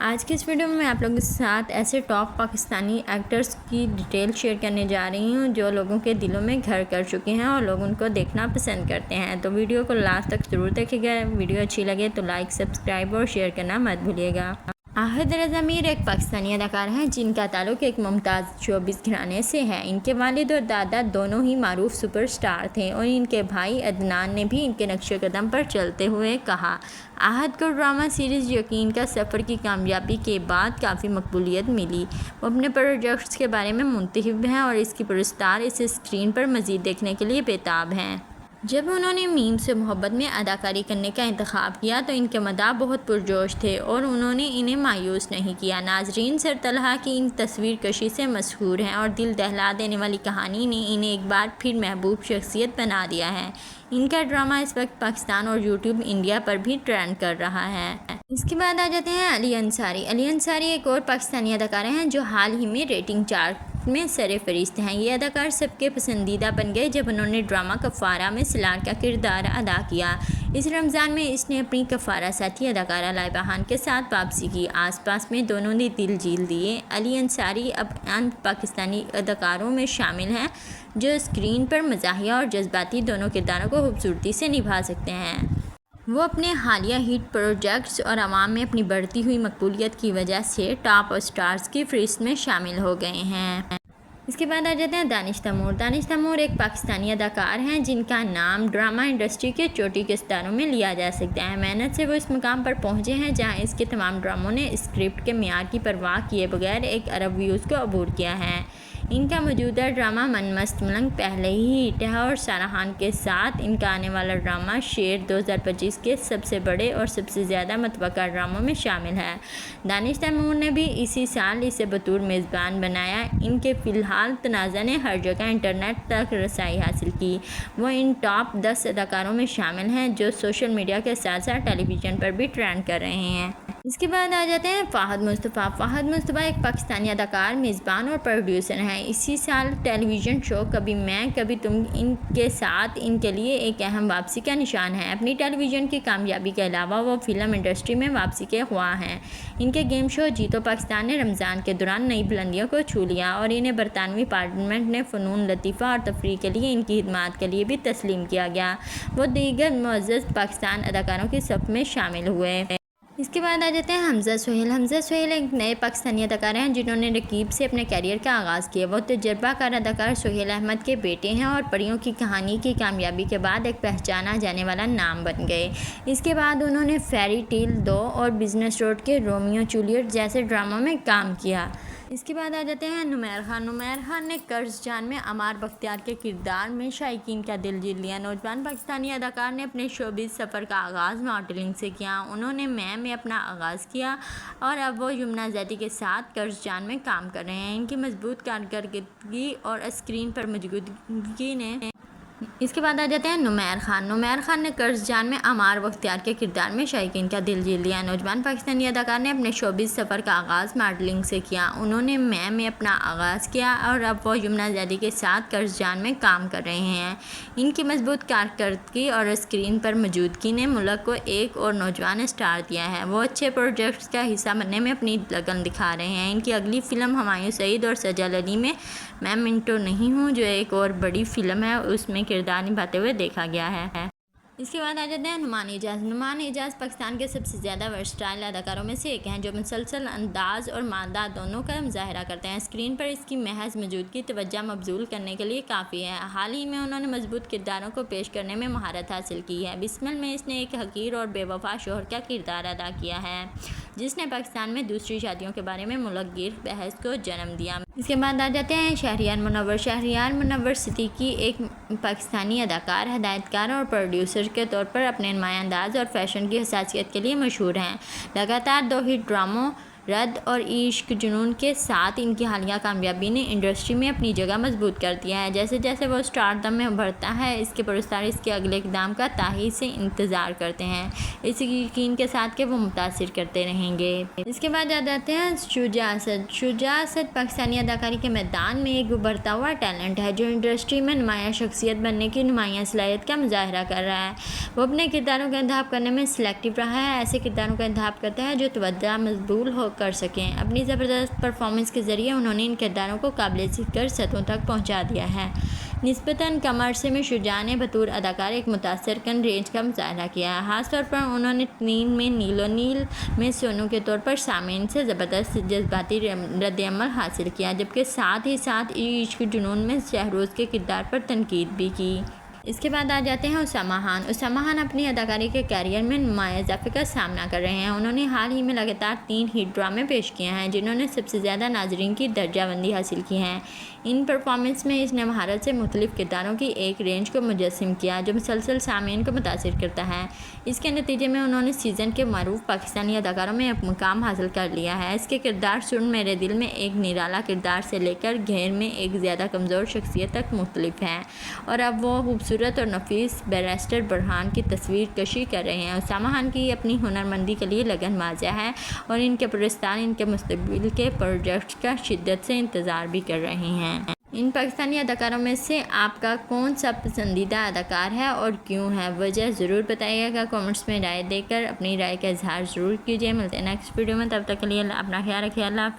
آج کی اس ویڈیو میں آپ لوگوں کے ساتھ ایسے ٹاپ پاکستانی ایکٹرز کی ڈیٹیل شیئر کرنے جا رہی ہوں جو لوگوں کے دلوں میں گھر کر چکے ہیں اور لوگ ان کو دیکھنا پسند کرتے ہیں۔ تو ویڈیو کو لاسٹ تک ضرور دیکھیے گا۔ ویڈیو اچھی لگے تو لائک، سبسکرائب اور شیئر کرنا مت بھولیے گا۔ آہد رضا میر ایک پاکستانی اداکار ہیں جن کا تعلق ایک ممتاز شوبز گھرانے سے ہے۔ ان کے والد اور دادا دونوں ہی معروف سپر سٹار تھے اور ان کے بھائی عدنان نے بھی ان کے نقش قدم پر چلتے ہوئے کہا۔ آہد کو ڈرامہ سیریز یقین کا سفر کی کامیابی کے بعد کافی مقبولیت ملی۔ وہ اپنے پروجیکٹس کے بارے میں منتخب ہیں اور اس کی پرستار اسے اسکرین پر مزید دیکھنے کے لیے بےتاب ہیں۔ جب انہوں نے میم سے محبت میں اداکاری کرنے کا انتخاب کیا تو ان کے مداح بہت پرجوش تھے اور انہوں نے انہیں مایوس نہیں کیا۔ ناظرین سر طلحہ کی ان تصویر کشی سے مشہور ہیں اور دل دہلا دینے والی کہانی نے انہیں ایک بار پھر محبوب شخصیت بنا دیا ہے۔ ان کا ڈرامہ اس وقت پاکستان اور یوٹیوب انڈیا پر بھی ٹرینڈ کر رہا ہے۔ اس کے بعد آ جاتے ہیں علی انصاری۔ علی انصاری ایک اور پاکستانی اداکار ہیں جو حال ہی میں ریٹنگ چارٹ میں سرفہرست ہیں۔ یہ اداکار سب کے پسندیدہ بن گئے جب انہوں نے ڈرامہ کفارہ میں سلار کا کردار ادا کیا۔ اس رمضان میں اس نے اپنی کفارہ ساتھی اداکارہ لائبہ خان کے ساتھ واپسی کی۔ آس پاس میں دونوں نے دل جیت لیے۔ علی انصاری اب ان پاکستانی اداکاروں میں شامل ہیں جو اسکرین پر مزاحیہ اور جذباتی دونوں کرداروں کو خوبصورتی سے نبھا سکتے ہیں۔ وہ اپنے حالیہ ہٹ پروجیکٹس اور عوام میں اپنی بڑھتی ہوئی مقبولیت کی وجہ سے ٹاپ اسٹارز کی فہرست میں شامل ہو گئے ہیں۔ اس کے بعد آ جاتے ہیں دانش تیمور۔ دانش تیمور ایک پاکستانی اداکار ہیں جن کا نام ڈرامہ انڈسٹری کے چوٹی کے ستاروں میں لیا جا سکتا ہے۔ محنت سے وہ اس مقام پر پہنچے ہیں جہاں اس کے تمام ڈراموں نے اسکرپٹ کے معیار کی پرواہ کیے بغیر 1 ارب ویوز کو عبور کیا ہے۔ ان کا موجودہ ڈرامہ من مست ملنگ پہلے ہی ہٹ ہے اور سارہ خان کے ساتھ ان کا آنے والا ڈرامہ شیر 2025 کے سب سے بڑے اور سب سے زیادہ متوقع ڈراموں میں شامل ہے۔ دانش تیمور نے بھی اسی سال اسے بطور میزبان بنایا۔ ان کے فی الحال تنازع نے ہر جگہ انٹرنیٹ تک رسائی حاصل کی۔ وہ ان ٹاپ 10 اداکاروں میں شامل ہیں جو سوشل میڈیا کے ساتھ ساتھ ٹیلی ویژن پر بھی ٹرینڈ کر رہے ہیں۔ اس کے بعد آ جاتے ہیں فہد مصطفیٰ۔ فہد مصطفیٰ ایک پاکستانی اداکار، میزبان اور پروڈیوسر ہیں۔ اسی سال ٹیلی ویژن شو کبھی میں کبھی تم ان کے ساتھ ان کے لیے ایک اہم واپسی کا نشان ہے۔ اپنی ٹیلی ویژن کی کامیابی کے علاوہ وہ فلم انڈسٹری میں واپسی کے خواہاں ہیں۔ ان کے گیم شو جیتو پاکستان نے رمضان کے دوران نئی بلندیوں کو چھو لیا اور انہیں برطانوی پارلیمنٹ نے فنون لطیفہ اور تفریح کے لیے ان کی خدمات کے لیے بھی تسلیم کیا گیا۔ وہ دیگر معزز پاکستان اداکاروں کی صف میں شامل ہوئے۔ اس کے بعد آ جاتے ہیں حمزہ سہیل۔ حمزہ سہیل ایک نئے پاکستانی اداکار ہیں جنہوں نے رقیب سے اپنے کیریئر کا آغاز کیا۔ وہ تجربہ کار اداکار سہیل احمد کے بیٹے ہیں اور پریوں کی کہانی کی کامیابی کے بعد ایک پہچانا جانے والا نام بن گئے۔ اس کے بعد انہوں نے فیری ٹیل 2 اور بزنس روڈ کے رومیو جولیٹ جیسے ڈراموں میں کام کیا۔ اس کے بعد آ جاتے ہیں نمیر خان۔ نمیر خان نے قرض جان میں عمار بختیار کے کردار میں شائقین کا دل جیت لیا۔ نوجوان پاکستانی اداکار نے اپنے شوبز سفر کا آغاز ماڈلنگ سے کیا۔ انہوں نے میں اپنا آغاز کیا اور اب وہ یمنا زیدی کے ساتھ قرض جان میں کام کر رہے ہیں۔ ان کی مضبوط کارکردگی اور اسکرین پر موجودگی نے اس کے بعد آ جاتے ہیں نمیر خان۔ نمیر خان نے قرض جان میں عمار بختیار کے کردار میں شائقین کا دل جیت لیا۔ نوجوان پاکستانی اداکار نے اپنے شوبز سفر کا آغاز ماڈلنگ سے کیا۔ انہوں نے میں اپنا آغاز کیا اور اب وہ یمنا زیدی کے ساتھ قرض جان میں کام کر رہے ہیں۔ ان کی مضبوط کارکردگی اور اسکرین پر موجودگی نے ملک کو ایک اور نوجوان اسٹار دیا ہے۔ وہ اچھے پروجیکٹس کا حصہ بننے میں اپنی لگن دکھا رہے ہیں۔ ان کی اگلی فلم ہمایوں سعید اور سجل علی میں منٹو نہیں ہوں جو ایک اور بڑی فلم ہے اس میں کردار نبھاتے ہوئے دیکھا گیا ہے۔ اس کے بعد آ جاتے ہیں نعمان اعجاز۔ نعمان اعجاز پاکستان کے سب سے زیادہ ورسٹائل اداکاروں میں سے ایک ہیں جو مسلسل انداز اور مادہ دونوں کا مظاہرہ کرتے ہیں۔ اسکرین پر اس کی محض موجودگی توجہ مبذول کرنے کے لیے کافی ہے۔ حال ہی میں انہوں نے مضبوط کرداروں کو پیش کرنے میں مہارت حاصل کی ہے۔ بسمل میں اس نے ایک حقیر اور بے وفا شوہر کا کردار ادا کیا ہے جس نے پاکستان میں دوسری شادیوں کے بارے میں ملک گیر بحث کو جنم دیا۔ اس کے بعد آ جاتے ہیں شہریار منور۔ شہریار منور صدیقی ایک پاکستانی اداکار، ہدایت کار اور پروڈیوسر کے طور پر اپنے نمایاں انداز اور فیشن کی حساسیت کے لیے مشہور ہیں۔ لگاتار 2 ہٹ ڈراموں رد اور عشق جنون کے ساتھ ان کی حالیہ کامیابی نے انڈسٹری میں اپنی جگہ مضبوط کر دیا ہے۔ جیسے جیسے وہ اسٹارڈم میں ابھرتا ہے اس کے پرستار اس کے اگلے اقدام کا تاخیر سے انتظار کرتے ہیں، اس یقین کے ساتھ کہ وہ متاثر کرتے رہیں گے۔ اس کے بعد آ جاتے ہیں شجاع اسد۔ شجاع اسد پاکستانی اداکاری کے میدان میں ایک ابھرتا ہوا ٹیلنٹ ہے جو انڈسٹری میں نمایاں شخصیت بننے کی نمایاں صلاحیت کا مظاہرہ کر رہا ہے۔ وہ اپنے کرداروں کا انتخاب کرنے میں سلیکٹو رہا ہے، ایسے کرداروں کا انتخاب کرتا ہے جو توجہ مبذول ہو کر سکیں۔ اپنی زبردست پرفارمنس کے ذریعے انہوں نے ان کرداروں کو قابل ذکر سطحوں تک پہنچا دیا ہے۔ نسبتاً کم عرصے میں شجاع نے بطور اداکار ایک متاثر کن رینج کا مظاہرہ کیا ہے۔ خاص طور پر انہوں نے 3 میں نیل و نیل میں سونو کے طور پر سامعین سے زبردست جذباتی رد عمل حاصل کیا، جبکہ ساتھ ہی ساتھ عشق جنون میں شہروز کے کردار پر تنقید بھی کی۔ اس کے بعد آ جاتے ہیں اسامہ خان۔ اسامہ خان اپنی اداکاری کے کیریئر میں نمایاں اضافے کا سامنا کر رہے ہیں۔ انہوں نے حال ہی میں لگاتار 3 ہٹ ڈرامے پیش کیے ہیں، جنہوں نے سب سے زیادہ ناظرین کی درجہ بندی حاصل کی ہے۔ ان پرفارمنس میں اس نے مہارت سے مختلف کرداروں کی ایک رینج کو مجسم کیا، جو مسلسل سامعین کو متاثر کرتا ہے۔ اس کے نتیجے میں انہوں نے سیزن کے معروف پاکستانی اداکاروں میں ایک مقام حاصل کر لیا ہے۔ اس کے کردار سن میرے دل میں ایک نرالا کردار سے لے کر گھیر میں ایک زیادہ کمزور شخصیت تک مختلف ہیں، اور اب وہ خوبصورت اور نفیس بیرسٹر برہان کی تصویر کشی کر رہے ہیں۔ اسامہ خان کی اپنی ہنرمندی کے لیے لگن واضح ہے، اور ان کے پرستار ان کے مستقبل کے پروجیکٹس کا شدت سے انتظار بھی کر رہے ہیں۔ ان پاکستانی اداکاروں میں سے آپ کا کون سا پسندیدہ اداکار ہے اور کیوں ہے؟ وجہ ضرور بتائیے گا، کامنٹس میں رائے دے کر اپنی رائے کا اظہار ضرور کیجیے۔ ملتے ہیں نیکسٹ ویڈیو میں، تب تک کے لیے اپنا خیال رکھیے۔ اللہ حافظ۔